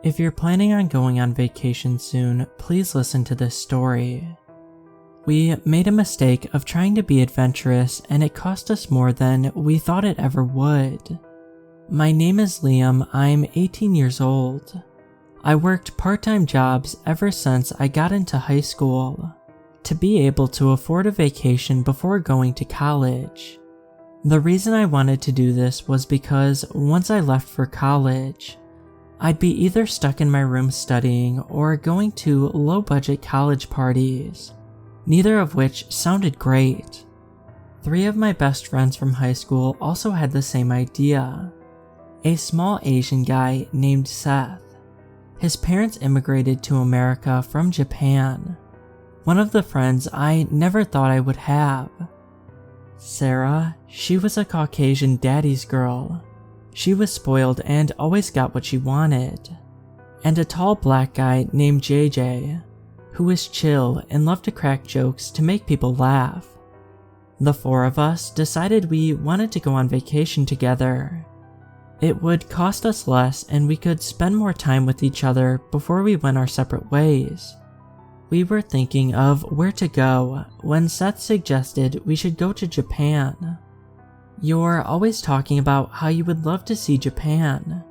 If you're planning on going on vacation soon, please listen to this story. We made a mistake of trying to be adventurous and it cost us more than we thought it ever would. My name is Liam, I'm 18 years old. I worked part-time jobs ever since I got into high school to be able to afford a vacation before going to college. The reason I wanted to do this was because once I left for college, I'd be either stuck in my room studying or going to low-budget college parties, neither of which sounded great. 3 of my best friends from high school also had the same idea. A small Asian guy named Seth. His parents immigrated to America from Japan. One of the friends I never thought I would have. Sarah, she was a Caucasian daddy's girl. She was spoiled and always got what she wanted. And a tall black guy named JJ, who was chill and loved to crack jokes to make people laugh. The 4 of us decided we wanted to go on vacation together. It would cost us less and we could spend more time with each other before we went our separate ways. We were thinking of where to go when Seth suggested we should go to Japan. You're always talking about how you would love to see Japan,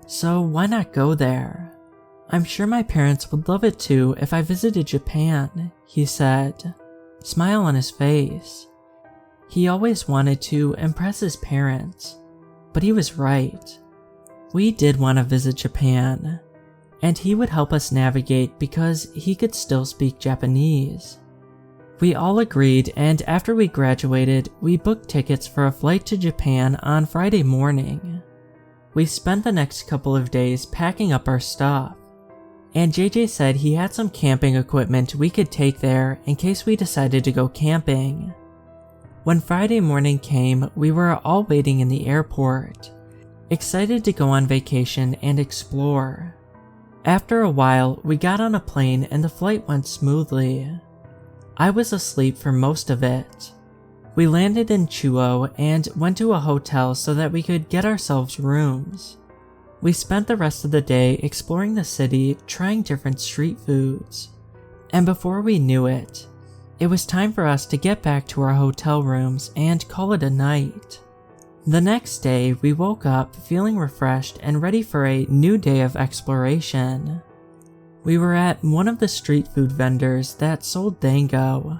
so why not go there? I'm sure my parents would love it too if I visited Japan, he said, smile on his face. He always wanted to impress his parents, but he was right. We did want to visit Japan, and he would help us navigate because he could still speak Japanese. We all agreed, and after we graduated, we booked tickets for a flight to Japan on Friday morning. We spent the next couple of days packing up our stuff, and JJ said he had some camping equipment we could take there in case we decided to go camping. When Friday morning came, we were all waiting in the airport, excited to go on vacation and explore. After a while, we got on a plane and the flight went smoothly. I was asleep for most of it. We landed in Chuo and went to a hotel so that we could get ourselves rooms. We spent the rest of the day exploring the city, trying different street foods. And before we knew it, it was time for us to get back to our hotel rooms and call it a night. The next day, we woke up feeling refreshed and ready for a new day of exploration. We were at one of the street food vendors that sold dango,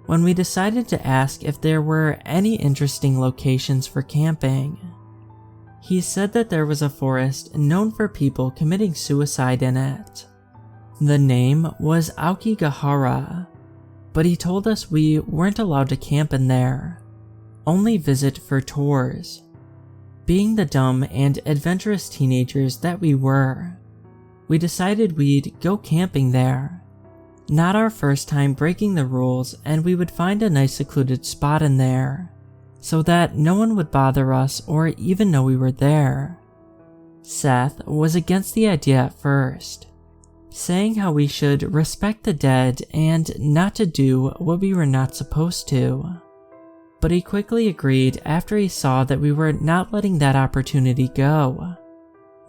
when we decided to ask if there were any interesting locations for camping. He said that there was a forest known for people committing suicide in it. The name was Aokigahara, but he told us we weren't allowed to camp in there, only visit for tours. Being the dumb and adventurous teenagers that we were, we decided we'd go camping there. Not our first time breaking the rules, and we would find a nice secluded spot in there, so that no one would bother us or even know we were there. Seth was against the idea at first, saying how we should respect the dead and not to do what we were not supposed to. But he quickly agreed after he saw that we were not letting that opportunity go.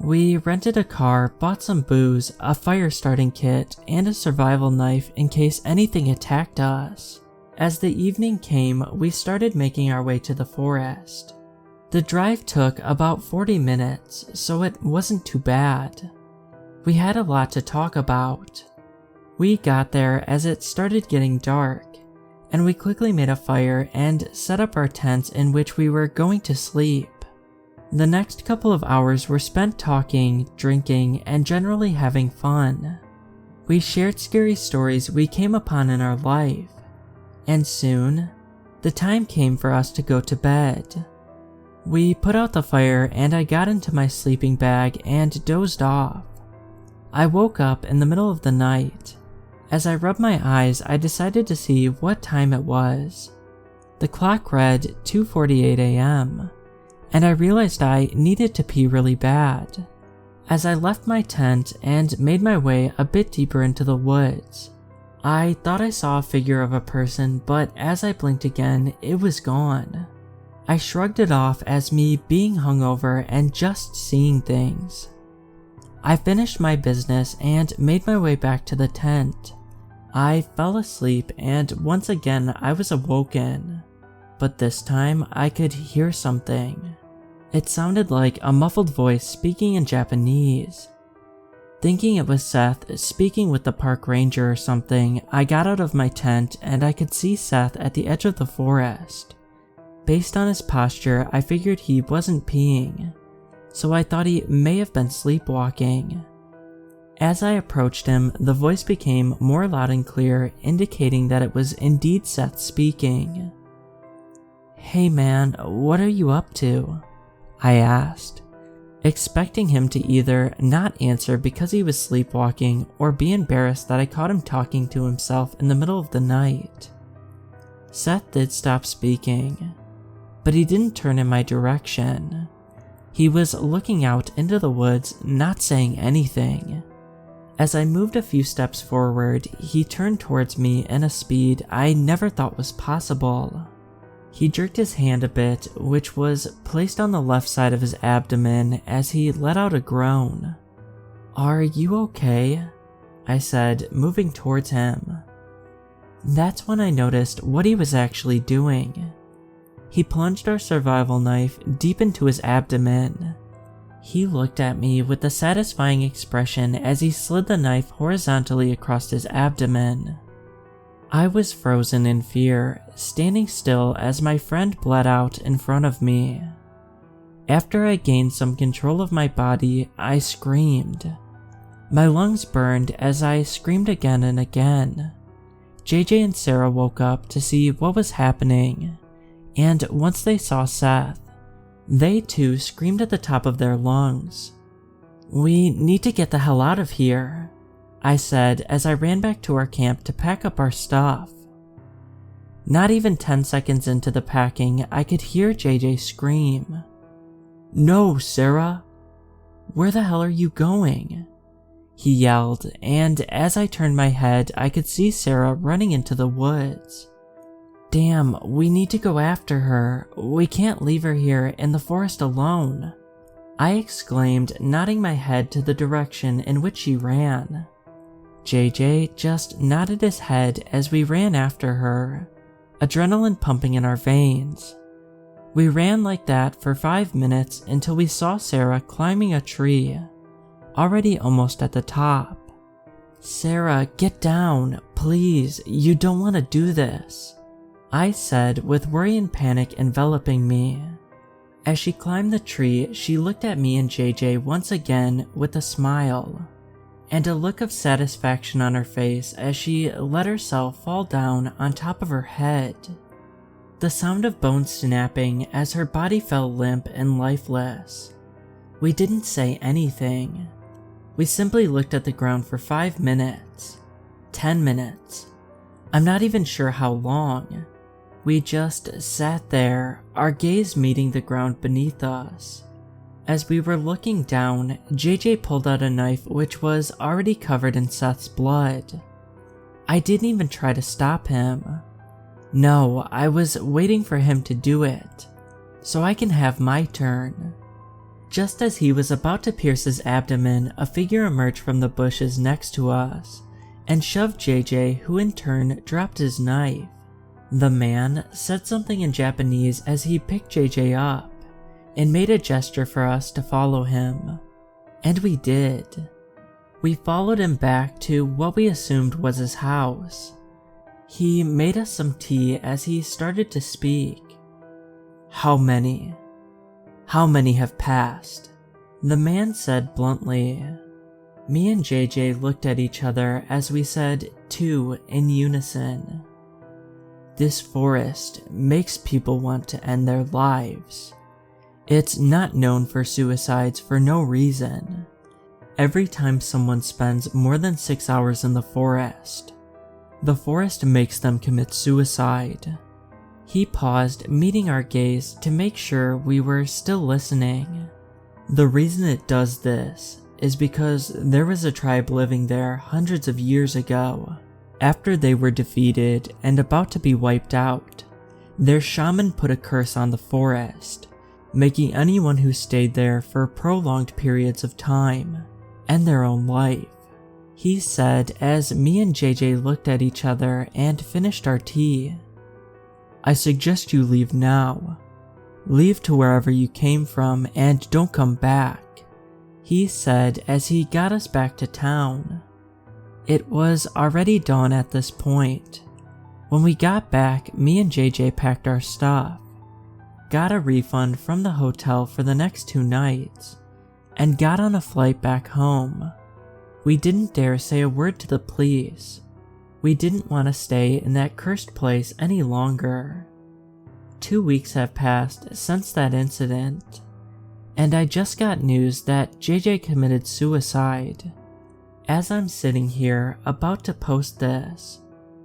We rented a car, bought some booze, a fire starting kit, and a survival knife in case anything attacked us. As the evening came, we started making our way to the forest. The drive took about 40 minutes, so it wasn't too bad. We had a lot to talk about. We got there as it started getting dark, and we quickly made a fire and set up our tents in which we were going to sleep. The next couple of hours were spent talking, drinking, and generally having fun. We shared scary stories we came upon in our life, and soon, the time came for us to go to bed. We put out the fire and I got into my sleeping bag and dozed off. I woke up in the middle of the night. As I rubbed my eyes, I decided to see what time it was. The clock read 2:48 a.m., and I realized I needed to pee really bad. As I left my tent and made my way a bit deeper into the woods, I thought I saw a figure of a person, but as I blinked again, it was gone. I shrugged it off as me being hungover and just seeing things. I finished my business and made my way back to the tent. I fell asleep and once again I was awoken, but this time I could hear something. It sounded like a muffled voice speaking in Japanese. Thinking it was Seth speaking with the park ranger or something, I got out of my tent and I could see Seth at the edge of the forest. Based on his posture, I figured he wasn't peeing, so I thought he may have been sleepwalking. As I approached him, the voice became more loud and clear, indicating that it was indeed Seth speaking. "Hey man, what are you up to?" I asked, expecting him to either not answer because he was sleepwalking or be embarrassed that I caught him talking to himself in the middle of the night. Seth did stop speaking, but he didn't turn in my direction. He was looking out into the woods, not saying anything. As I moved a few steps forward, he turned towards me in a speed I never thought was possible. He jerked his hand a bit, which was placed on the left side of his abdomen as he let out a groan. "Are you okay?" I said, moving towards him. That's when I noticed what he was actually doing. He plunged our survival knife deep into his abdomen. He looked at me with a satisfying expression as he slid the knife horizontally across his abdomen. I was frozen in fear, standing still as my friend bled out in front of me. After I gained some control of my body, I screamed. My lungs burned as I screamed again and again. JJ and Sarah woke up to see what was happening, and once they saw Seth, they too screamed at the top of their lungs. "We need to get the hell out of here," I said as I ran back to our camp to pack up our stuff. Not even 10 seconds into the packing, I could hear JJ scream, "No, Sarah! Where the hell are you going?" he yelled, and as I turned my head, I could see Sarah running into the woods. "Damn, we need to go after her. We can't leave her here in the forest alone," I exclaimed, nodding my head to the direction in which she ran. JJ just nodded his head as we ran after her, adrenaline pumping in our veins. We ran like that for 5 minutes until we saw Sarah climbing a tree, already almost at the top. "Sarah, get down, please, you don't want to do this," I said with worry and panic enveloping me. As she climbed the tree, she looked at me and JJ once again with a smile, and a look of satisfaction on her face as she let herself fall down on top of her head. The sound of bones snapping as her body fell limp and lifeless. We didn't say anything. We simply looked at the ground for 5 minutes, 10 minutes. I'm not even sure how long. We just sat there, our gaze meeting the ground beneath us. As we were looking down, JJ pulled out a knife which was already covered in Seth's blood. I didn't even try to stop him. No, I was waiting for him to do it, so I can have my turn. Just as he was about to pierce his abdomen, a figure emerged from the bushes next to us and shoved JJ, who in turn dropped his knife. The man said something in Japanese as he picked JJ up and made a gesture for us to follow him. And we did. We followed him back to what we assumed was his house. He made us some tea as he started to speak. How many have passed?" the man said bluntly. Me and JJ looked at each other as we said 2 in unison. "This forest makes people want to end their lives. It's not known for suicides for no reason. Every time someone spends more than 6 hours in the forest makes them commit suicide." He paused, meeting our gaze to make sure we were still listening. "The reason it does this is because there was a tribe living there hundreds of years ago. After they were defeated and about to be wiped out, their shaman put a curse on the forest, making anyone who stayed there for prolonged periods of time end their own life. He said as me and JJ looked at each other and finished our tea. I suggest you leave now. Leave to wherever you came from and don't come back, he said as he got us back to town. It was already dawn at this point. When we got back, me and JJ packed our stuff, got a refund from the hotel for the next 2 nights, and got on a flight back home. We didn't dare say a word to the police. We didn't want to stay in that cursed place any longer. 2 weeks have passed since that incident, and I just got news that JJ committed suicide. As I'm sitting here about to post this,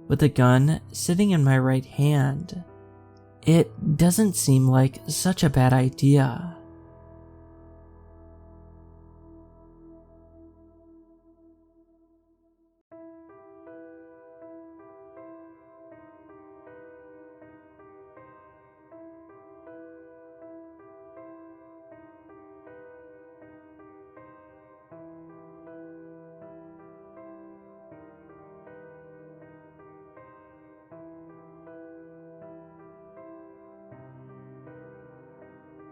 with a gun sitting in my right hand, it doesn't seem like such a bad idea.